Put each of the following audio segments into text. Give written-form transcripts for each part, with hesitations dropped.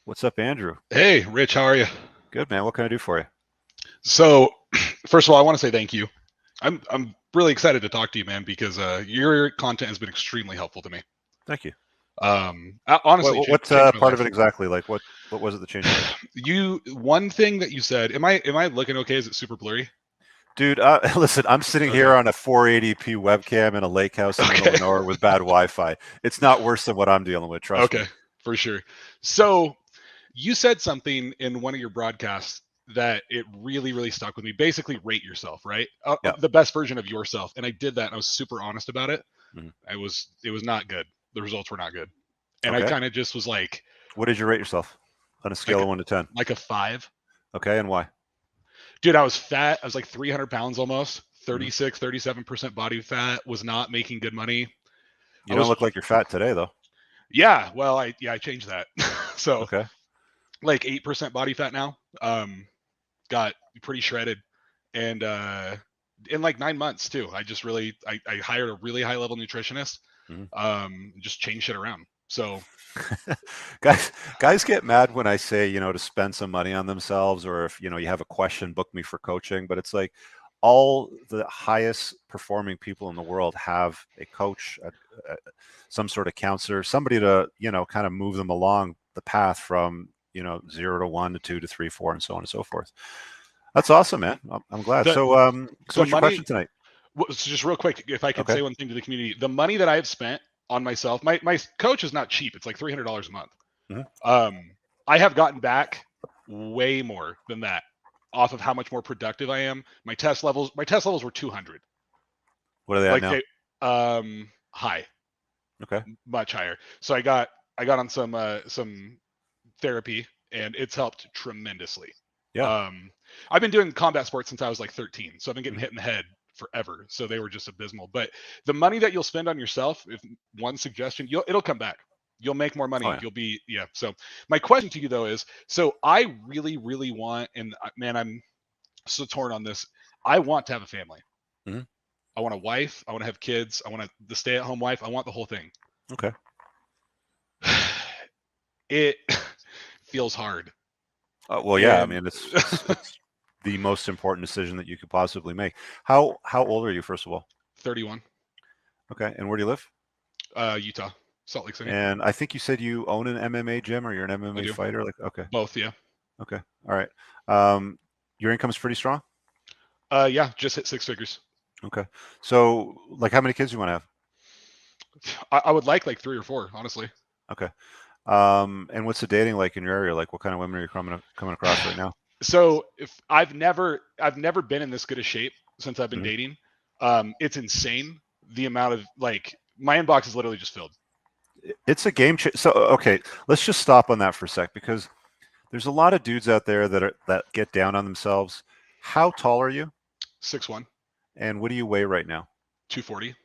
What's up, Andrew? Hey, Rich, how are you? Good, man. What can I do for you? So, first of all, I want to say thank you. I'm really excited to talk to you, man, because your content has been extremely helpful to me. Thank you. Honestly, What, what changed my part of it life. exactly? Like, what was it that changed your life? One thing that you said. Am I looking okay? Is it super blurry? Dude, listen, I'm sitting Okay. here on a 480p webcam in a lake house in the middle Okay. of nowhere with bad Wi-Fi. It's not worse than what I'm dealing with. Trust me. Okay. For sure. So you said something in one of your broadcasts that it really, really stuck with me. Basically, rate yourself, right? Yeah. The best version of yourself. And I did that, and I was super honest about it. Mhm. It was not good. The results were not good. And I Okay. kind of just was What did you rate yourself on a like scale of 1 to 10? like a 5. Okay, and why? Dude, I was fat. I was like 300 pounds almost. Mhm. 37% body fat, was not making good money. You I don't was look like you're fat today, though. Yeah, well, I changed that. So, Okay. like 8% body fat now. Got pretty shredded, and in like 9 months too. I hired a really high level nutritionist. Mhm. Just changed shit around. So, guys get mad when I say, to spend some money on themselves, or if, you have a question, book me for coaching. But it's like all the highest performing people in the world have a coach, some sort of counselor, somebody to, kind of move them along the path from, 0 to 1 to 2 to 3, 4, and so on and so forth. That's awesome, man. I'm glad. the So the what's your money. question tonight? So just real quick, if I could Okay. say one thing to the community, the money that I have spent on myself, my coach is not cheap. It's like $300 a month. Mhm. Um, I have gotten back way more than that off of how much more productive I am. My test levels were 200. What are they at Like now? they high, Okay. much higher. So I got on some therapy, and it's helped tremendously. Yeah. Um, I've been doing combat sports since I was like 13, so I've been getting Mhm. hit in the head forever. So they were just abysmal. But the money that you'll spend on yourself, if one suggestion, it'll come back. You'll make more Oh money. yeah. You'll be yeah. So my question to you though is, so I really, really want, and man, I'm so torn on this. I want to have a family. Mhm. I want a wife. I want to have kids. I want the stay-at-home wife. I want the whole thing. Okay. It feels hard. Well, yeah. I And mean, it's the most important decision that you could possibly make. How old are you, first of all? 31, Okay, and where do you live? Utah, Salt Lake City. And I think you said you own an MMA gym, or you're an I MMA do fighter. Like, okay, both. Yeah. okay, all right. Um, your income's pretty strong. Yeah. Just hit 6 figures. Okay, so like, how many kids do you want to have? I would like 3 or 4, honestly. Okay, and what's the dating like in your area? Like, what kind of women are you coming across right now? So if I've never been in this good a shape since I've been Mhm. dating. It's insane the amount of my inbox is literally just filled. It's a game change. So, okay, let's just stop on that for a sec, because there's a lot of dudes out there that get down on themselves. How tall are you? 6'1", And what do you weigh right now? 240,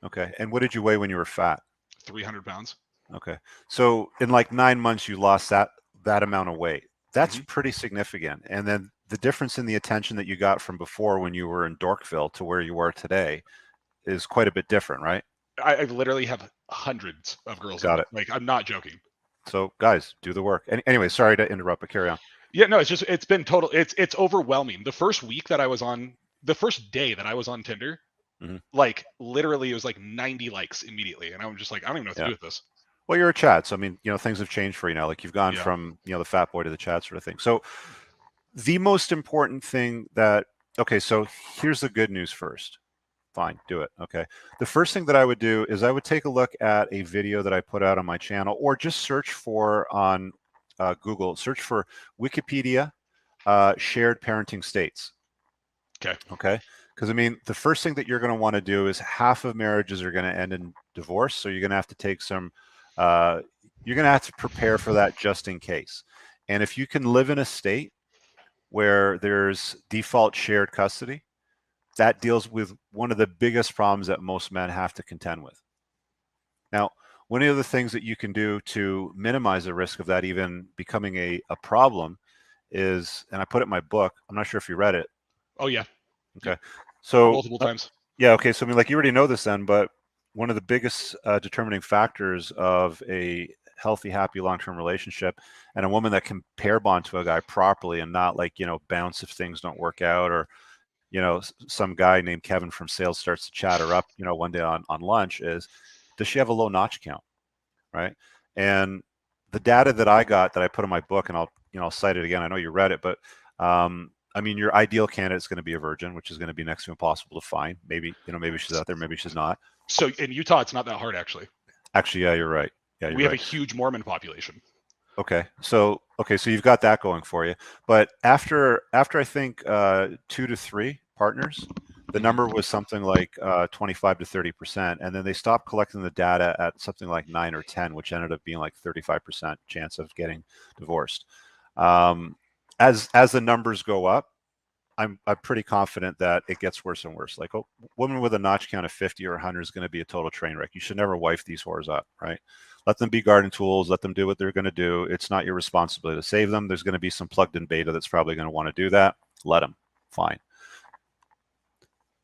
Okay. And what did you weigh when you were fat? 300 pounds. Okay. So in like 9 months, you lost that amount of weight. That's Hmm. pretty significant. And then the difference in the attention that you got from before when you were in Dorkville to where you are today is quite a bit different, right? I literally have hundreds of girls in Got my it. I'm not joking. So guys, do the work. Anyway, sorry to interrupt, but carry on. Yeah, no, it's been total. It's overwhelming. The first day that I was on Tinder, Hmm. like literally, it was like 90 likes immediately, and I'm just like, I don't even know what to Yeah. do with this. Well, you're a chat. So I mean, things have changed for you now. Like, you've gone Yeah. from, the fat boy to the chat sort of thing. So the most important thing that, okay, so here's the good news first. Fine, do it. Okay. The first thing that I would do is I would take a look at a video that I put out on my channel, or just search for on Google, search for Wikipedia shared parenting states. Okay. Okay. Because I mean, the first thing that you're going to want to do is half of marriages are going to end in divorce. So you're going to have to take some, uh, you're going to have to prepare for that just in case. And if you can live in a state where there's default shared custody, that deals with one of the biggest problems that most men have to contend with. Now, one of the things that you can do to minimize the risk of that even becoming a problem is, and I put it in my book, I'm not sure if you read it. Oh yeah. Yep. Okay. So, Multiple times. yeah, okay. So, I mean, like, you already know this then, but one of the biggest determining factors of a healthy, happy, long-term relationship, and a woman that can pair bond to a guy properly and not like, bounce if things don't work out, or, some guy named Kevin from sales starts to chat her up, one day on lunch, is, does she have a low notch count? Right. And the data that I got that I put in my book, and I'll cite it again. I know you read it, but I mean, your ideal candidate is going to be a virgin, which is going to be next to impossible to find. Maybe, maybe she's out there, maybe she's not. So in Utah, it's not that hard, actually. Actually, yeah, you're right. Yeah, we have a huge Mormon population. Okay, so you've got that going for you. But after I think 2 to 3 partners, the number was something like 25 to 30%, and then they stopped collecting the data at something like 9 or 10, which ended up being like 35% chance of getting divorced. As the numbers go up, I'm pretty confident that it gets worse and worse. Like a woman with a notch count of 50 or 100 is going to be a total train wreck. You should never wife these whores up, right? Let them be garden tools. Let them do what they're going to do. It's not your responsibility to save them. There's going to be some plugged in beta that's probably going to want to do that. Let them. Fine.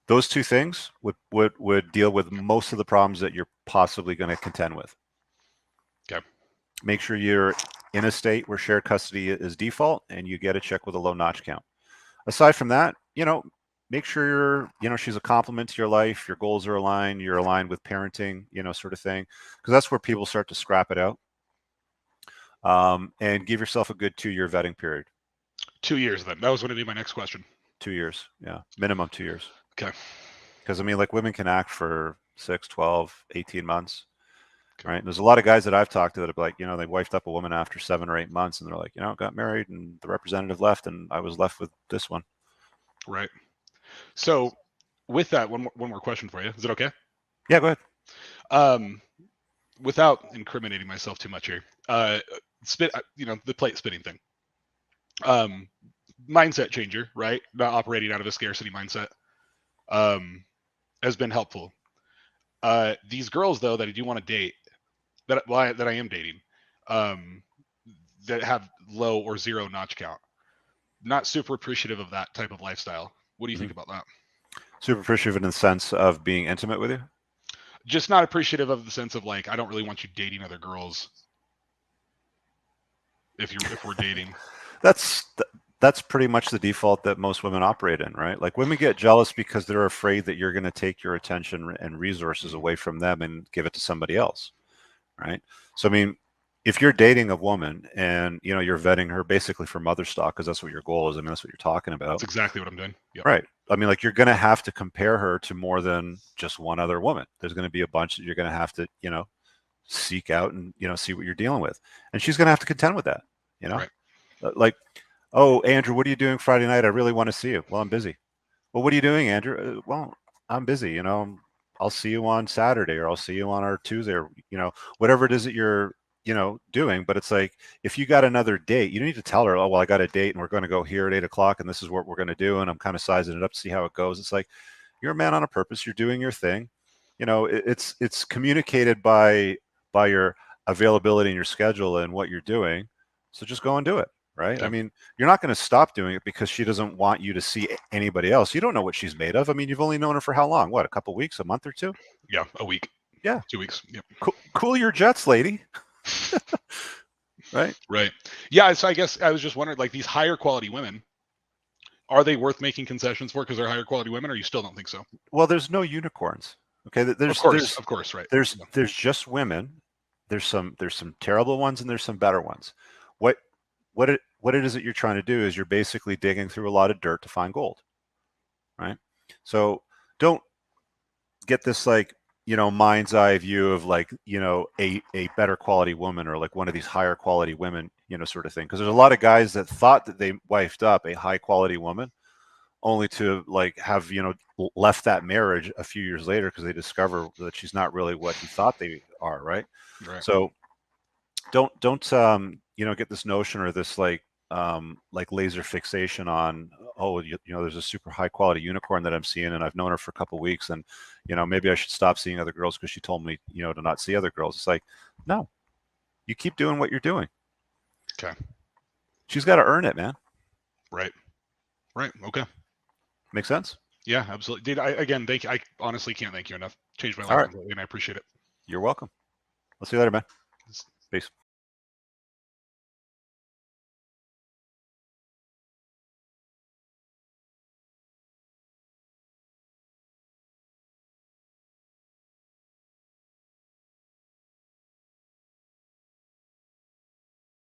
Those two things would deal with most of the problems that you're possibly going to contend with. Okay. Make sure you're in a state where shared custody is default and you get a chick with a low notch count. Aside from that, make sure she's a complement to your life. Your goals are aligned. You're aligned with parenting, sort of thing, because that's where people start to scrap it out. And give yourself a good 2-year vetting period. 2 years, then. That was going to be my next question. 2 years, yeah, minimum 2 years. Okay. Because I mean, like, women can act for 6, 12, 18 months. Okay. Right. And there's a lot of guys that I've talked to that are like, they wifed up a woman after 7 or 8 months, and they're like, got married, and the representative left, and I was left with this one. Right. So with that, one more question for you. Is it okay? Yeah, go ahead. Without incriminating myself too much here, the plate spinning thing. Mindset changer, right? Not operating out of a scarcity mindset, has been helpful. These girls, though, that I do want to date, that I am dating, that have low or zero notch count, not super appreciative of that type of lifestyle. What do you think about that? Super appreciative in the sense of being intimate with you? Just not appreciative of the sense of, like, I don't really want you dating other girls if we're dating. That's pretty much the default that most women operate in, right? Like, women get jealous because they're afraid that you're going to take your attention and resources away from them and give it to somebody else, right? So, I mean, if you're dating a woman and, you're vetting her basically for mother stock, because that's what your goal is. I mean, that's what you're talking about. That's exactly what I'm doing. Yep. Right. I mean, like, you're going to have to compare her to more than just one other woman. There's going to be a bunch that you're going to have to, seek out and, see what you're dealing with. And she's going to have to contend with that, Right. Like, oh, Andrew, what are you doing Friday night? I really want to see you. Well, I'm busy. Well, what are you doing, Andrew? Well, I'm busy. I'll see you on Saturday, or I'll see you on our Tuesday, or, whatever it is that you're, doing. But it's like, if you got another date, you don't need to tell her, oh, well, I got a date and we're going to go here at 8 o'clock and this is what we're going to do. And I'm kind of sizing it up to see how it goes. It's like, you're a man on a purpose. You're doing your thing. It's communicated by your availability and your schedule and what you're doing. So just go and do it. Right. Yeah. I mean, you're not going to stop doing it because she doesn't want you to see anybody else. You don't know what she's made of. I mean, you've only known her for how long? What, a couple of weeks, a month or two? Yeah, a week. Yeah. 2 weeks. Yep. Cool your jets, lady. Right. Right. Yeah. So I guess I was just wondering, like, these higher quality women, are they worth making concessions for because they're higher quality women, or you still don't think so? Well, there's no unicorns. Okay. Of course. Right. There's just women. There's some terrible ones and there's some better ones. What it is that you're trying to do is you're basically digging through a lot of dirt to find gold, right? So don't get this, like, mind's eye view of, like, a better quality woman, or like one of these higher quality women, sort of thing. Because there's a lot of guys that thought that they wifed up a high quality woman only to, like, have, left that marriage a few years later because they discover that she's not really what he thought they are, right? So don't get this notion or this, like laser fixation on, oh, there's a super high quality unicorn that I'm seeing and I've known her for a couple of weeks and, maybe I should stop seeing other girls because she told me, to not see other girls. It's like, no, you keep doing what you're doing. Okay. She's got to earn it, man. Right. Okay. Make sense? Yeah, absolutely. Dude, I honestly can't thank you enough. Changed my life completely, and I appreciate it. You're welcome. I'll see you later, man. Peace.